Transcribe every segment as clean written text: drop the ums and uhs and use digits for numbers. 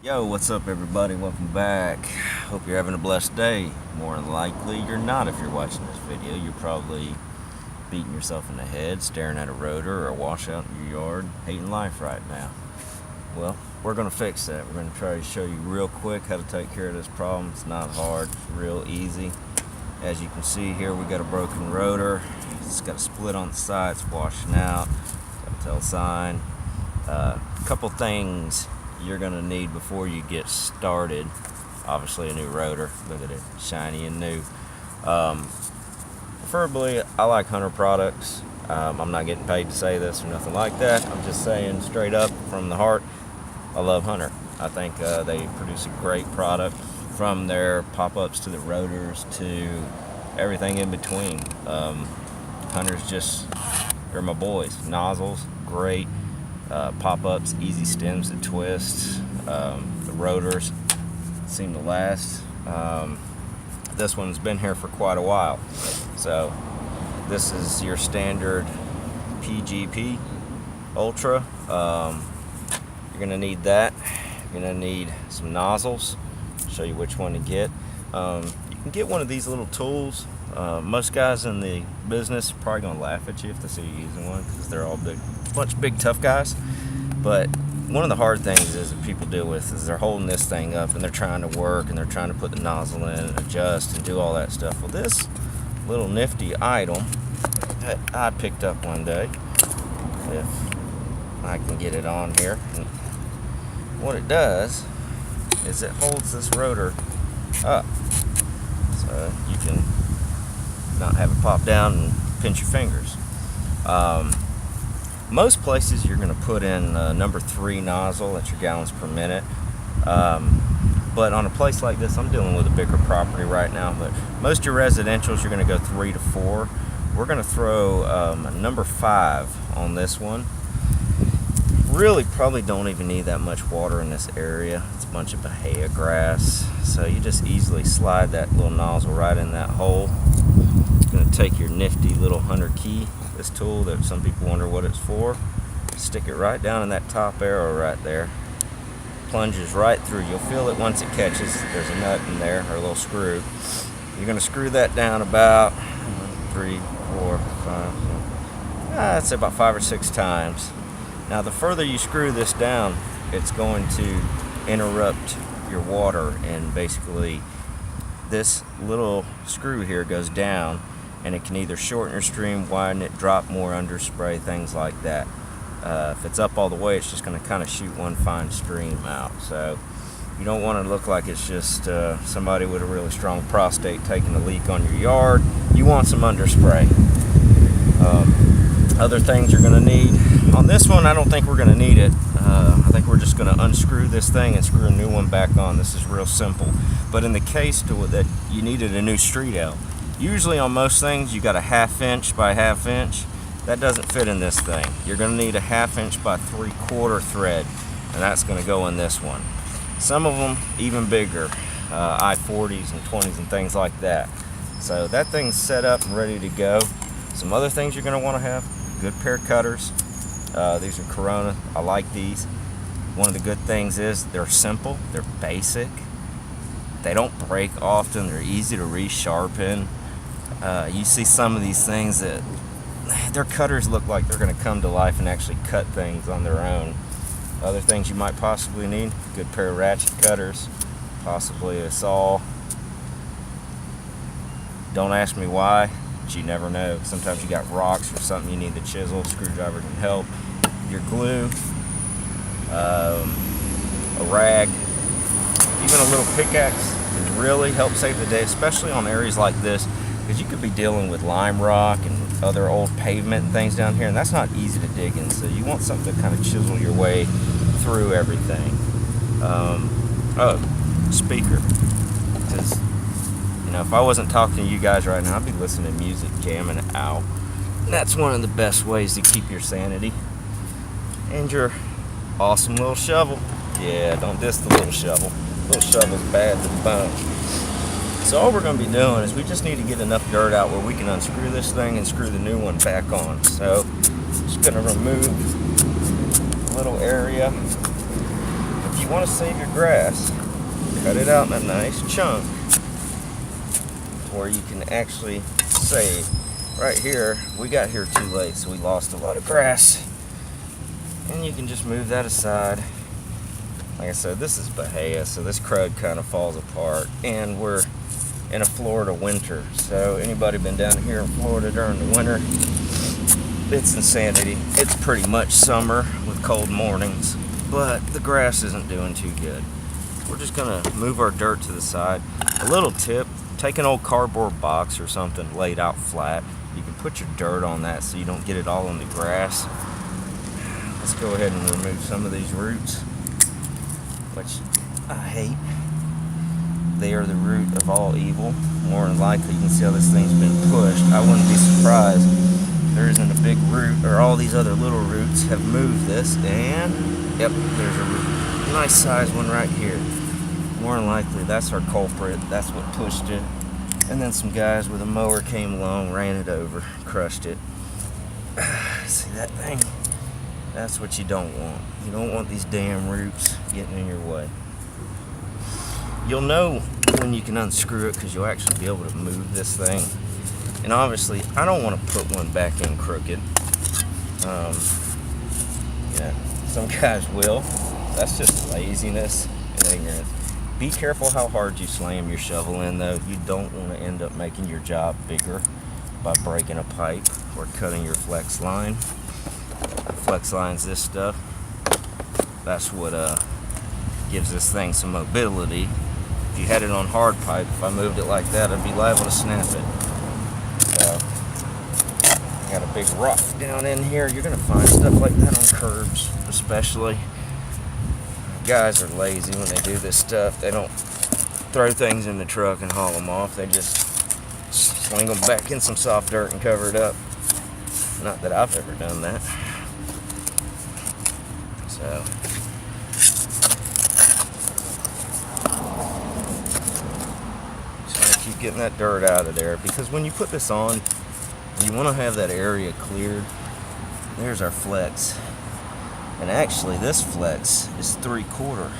Yo, what's up everybody? Welcome back. Hope you're having a blessed day. More than likely you're not if you're watching this video. You're probably beating yourself in the head, staring at a rotor or a washout in your yard, hating life right now. Well, we're going to fix that. We're going to try to show you real quick how to take care of this problem. It's not hard, it's real easy. As you can see here, we got a broken rotor. It's got a split on the side, it's washing out. Got a tell sign. A couple things you're going to need before you get started. Obviously a new rotor. Look at it, shiny and new. Preferably I like Hunter products. I'm not getting paid to say this or nothing like that. I'm just saying straight up from the heart, I love Hunter. I think they produce a great product, from their pop-ups to the rotors to everything in between. Hunter's just, they're my boys. Nozzles, great. Pop-ups, easy stems to twist. The rotors seem to last. This one's been here for quite a while. So this is your standard PGP Ultra. You're gonna need that. You're gonna need some nozzles. I'll show you which one to get. You can get one of these little tools. Most guys in the business are probably gonna laugh at you if they see you using one, because they're all big, bunch of big tough guys. But one of the hard things is that people deal with is they're holding this thing up and they're trying to work and they're trying to put the nozzle in and adjust and do all that stuff. Well, this little nifty item that I picked up one day, if I can get it on here, and what it does is it holds this rotor up so you can not have it pop down and pinch your fingers. Most places you're going to put in number 3 nozzle at your gallons per minute, but on a place like this, I'm dealing with a bigger property right now, but most of your residentials you're going to go 3 to 4. We're going to throw a number 5 on this one. Really probably don't even need that much water in this area. It's a bunch of bahia grass, so you just easily slide that little nozzle right in that hole. You're going to take your nifty little Hunter key, this tool that some people wonder what it's for, stick it right down in that top arrow right there. Plunges right through. You'll feel it once it catches. There's a nut in there, or a little screw. You're going to screw that down about 3, 4, 5, I'd say about 5 or 6 times. Now the further you screw this down, it's going to interrupt your water, and basically this little screw here goes down and it can either shorten your stream, widen it, drop more underspray, things like that. If it's up all the way, it's just going to kind of shoot one fine stream out. So you don't want to look like it's just somebody with a really strong prostate taking a leak on your yard. You want some underspray. Other things you're going to need. On this one, I don't think we're going to need it. I think we're just going to unscrew this thing and screw a new one back on. This is real simple. But in the case that you needed a new street L, usually on most things you got a 1/2 inch by 1/2 inch. That doesn't fit in this thing. You're going to need a 1/2 inch by 3/4 thread, and that's going to go in this one. Some of them even bigger, I-40s and 20s and things like that. So that thing's set up and ready to go. Some other things you're going to want to have: good pair of cutters. These are Corona. I like these. One of the good things is they're simple, they're basic, they don't break often, they're easy to resharpen. You see some of these things that their cutters look like they're going to come to life and actually cut things on their own. Other things you might possibly need: good pair of ratchet cutters, possibly a saw. Don't ask me why, but you never know. Sometimes you got rocks or something you need the chisel. Screwdriver can help. Your glue, a rag, even a little pickaxe can really help save the day, especially on areas like this, because you could be dealing with lime rock and other old pavement and things down here, and that's not easy to dig in. So you want something to kind of chisel your way through everything. Speaker, because if I wasn't talking to you guys right now, I'd be listening to music, jamming out. And that's one of the best ways to keep your sanity. And your awesome little shovel. Yeah, don't diss the little shovel. Little shovel's bad to the bone. So all we're going to be doing is we just need to get enough dirt out where we can unscrew this thing and screw the new one back on. So just going to remove a little area. If you want to save your grass, cut it out in a nice chunk where you can actually save. Right here, we got here too late, so we lost a lot of grass. And you can just move that aside. Like I said, this is Bahia, so this crud kind of falls apart. And we're in a Florida winter, so anybody been down here in Florida during the winter, it's insanity. It's pretty much summer with cold mornings, but the grass isn't doing too good. We're just gonna move our dirt to the side. A little tip, take an old cardboard box or something laid out flat. You can put your dirt on that so you don't get it all in the grass. Let's go ahead and remove some of these roots, which I hate. They are the root of all evil. More than likely, you can see how this thing's been pushed. I wouldn't be surprised there isn't a big root, or all these other little roots have moved this, and yep, there's a root. Nice size one right here. More than likely, that's our culprit. That's what pushed it. And then some guys with a mower came along, ran it over, crushed it. See that thing? That's what you don't want. You don't want these damn roots getting in your way. You'll know when you can unscrew it because you'll actually be able to move this thing. And obviously, I don't want to put one back in crooked. Yeah, some guys will. That's just laziness and ignorance. Be careful how hard you slam your shovel in, though. You don't want to end up making your job bigger by breaking a pipe or cutting your flex line. Flex line's this stuff. That's what gives this thing some mobility. If you had it on hard pipe, if I moved it like that, I'd be liable to snap it. So, I got a big rough down in here. You're going to find stuff like that on curbs, especially. Guys are lazy when they do this stuff. They don't throw things in the truck and haul them off. They just sling them back in some soft dirt and cover it up. Not that I've ever done that. So, just want to keep getting that dirt out of there, because when you put this on, you want to have that area cleared. There's our flex. And actually, this flex is 3/4.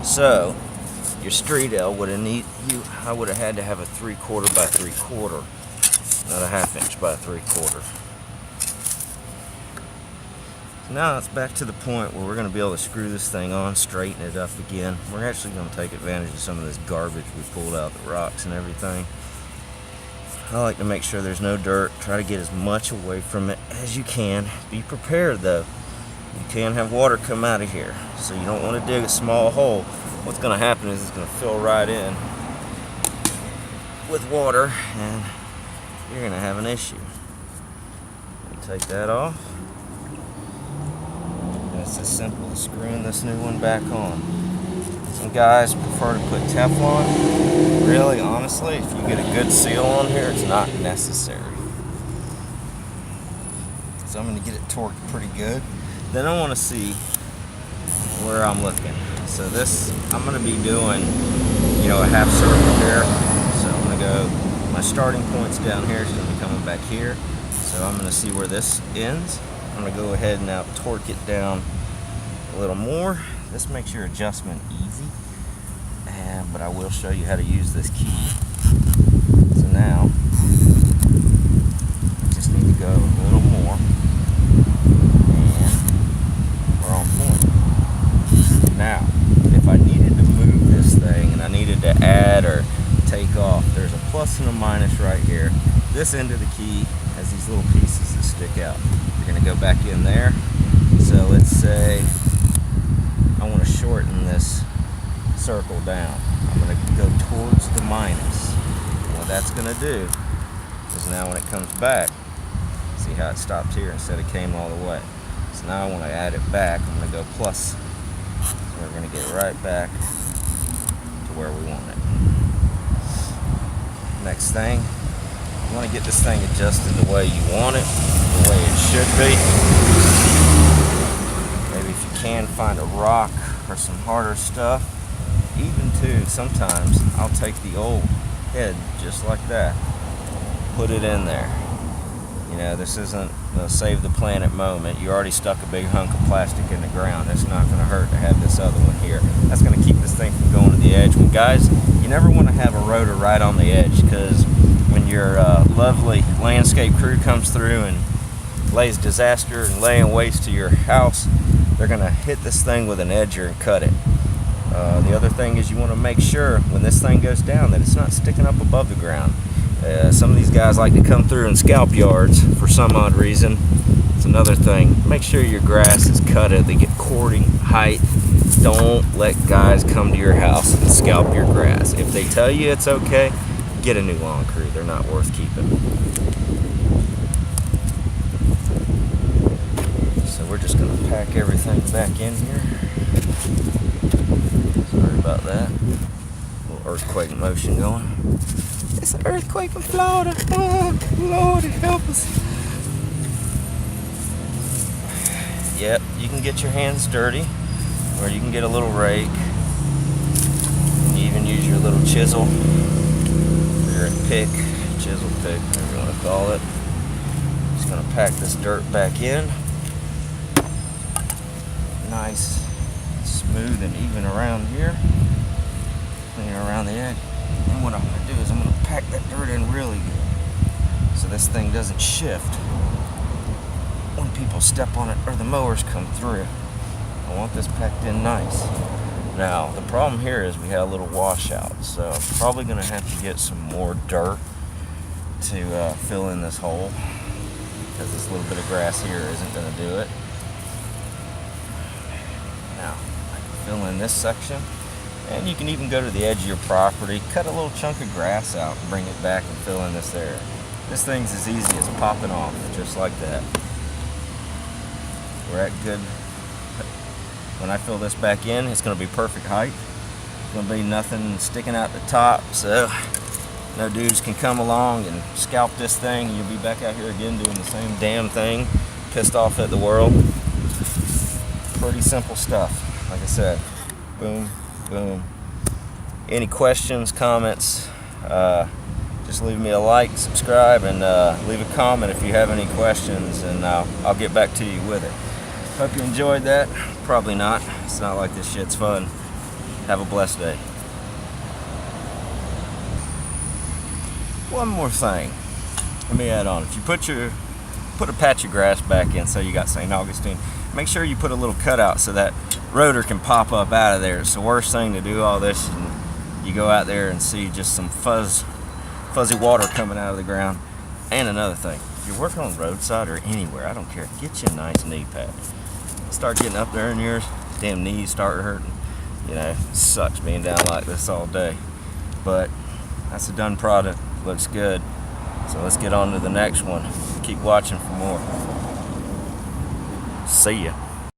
So, your street L would have I would have had to have a 3/4 by 3/4, not a 1/2 inch by 3/4. So now it's back to the point where we're going to be able to screw this thing on, straighten it up again. We're actually going to take advantage of some of this garbage we pulled out, the rocks and everything. I like to make sure there's no dirt. Try to get as much away from it as you can. Be prepared, though. You can have water come out of here, so you don't want to dig a small hole. What's going to happen is it's going to fill right in with water, and you're going to have an issue. Take that off. And it's as simple as screwing this new one back on. Some guys prefer to put Teflon. Really, honestly, if you get a good seal on here, it's not necessary. So I'm going to get it torqued pretty good. Then I want to see where I'm looking. So this, I'm going to be doing, a half circle here. So I'm going to go, my starting point's down here, it's going to be coming back here. So I'm going to see where this ends. I'm going to go ahead and now torque it down a little more. This makes your adjustment easy, but I will show you how to use this key. So now, I just need to go a little more. Now, if I needed to move this thing and I needed to add or take off, there's a plus and a minus right here. This end of the key has these little pieces that stick out. You're going to go back in there. So let's say I want to shorten this circle down. I'm going to go towards the minus. And what that's going to do is now when it comes back, see how it stopped here instead of came all the way. So now I want to add it back. I'm going to go plus. We're going to get right back to where we want it. Next thing, you want to get this thing adjusted the way you want it, the way it should be. Maybe if you can find a rock or some harder stuff. Even too, sometimes I'll take the old head just like that, put it in there. You know, this isn't a save the planet moment. You already stuck a big hunk of plastic in the ground. It's not going to hurt to have this other one here. That's going to keep this thing from going to the edge. Well, guys, you never want to have a rotor right on the edge, because when your lovely landscape crew comes through and lays disaster and laying waste to your house, they're going to hit this thing with an edger and cut it. The other thing is you want to make sure when this thing goes down that it's not sticking up above the ground. Some of these guys like to come through and scalp yards for some odd reason. It's another thing. Make sure your grass is cut at the cording height. Don't let guys come to your house and scalp your grass. If they tell you it's okay, get a new lawn crew. They're not worth keeping. So we're just going to pack everything back in here. Sorry about that. A little earthquake motion going. It's an earthquake in Florida. Oh, Lord, help us. Yep, you can get your hands dirty, or you can get a little rake. You even use your little chisel, or your pick, chisel pick, whatever you want to call it. Just going to pack this dirt back in. Nice, smooth, and even around here. Clean around the edge. And what I'm going to do is I'm going to pack that dirt in really good, so this thing doesn't shift when people step on it or the mowers come through. I want this packed in nice. Now, the problem here is we had a little washout, so I'm probably going to have to get some more dirt to fill in this hole, because this little bit of grass here isn't going to do it. Now, I can fill in this section. And you can even go to the edge of your property, cut a little chunk of grass out, and bring it back and fill in this area. This thing's as easy as popping off, just like that. We're at good. When I fill this back in, it's going to be perfect height. It's going to be nothing sticking out the top, so no dudes can come along and scalp this thing, and you'll be back out here again doing the same damn thing, pissed off at the world. Pretty simple stuff. Like I said, boom. Boom. Any questions, comments, just leave me a like, subscribe, and leave a comment if you have any questions, and I'll get back to you with it. Hope you enjoyed that. Probably not. It's not like this shit's fun. Have a blessed day. One more thing. Let me add on. If you put a patch of grass back in, so you got St. Augustine, make sure you put a little cutout so that rotor can pop up out of there. It's the worst thing to do all this and you go out there and see just some fuzzy water coming out of the ground. And another thing, if you're working on the roadside or anywhere, I don't care, get you a nice knee pad. Start getting up there in yours, damn knees start hurting. You know, it sucks being down like this all day. But that's a done product, looks good. So let's get on to the next one. Keep watching for more. See ya.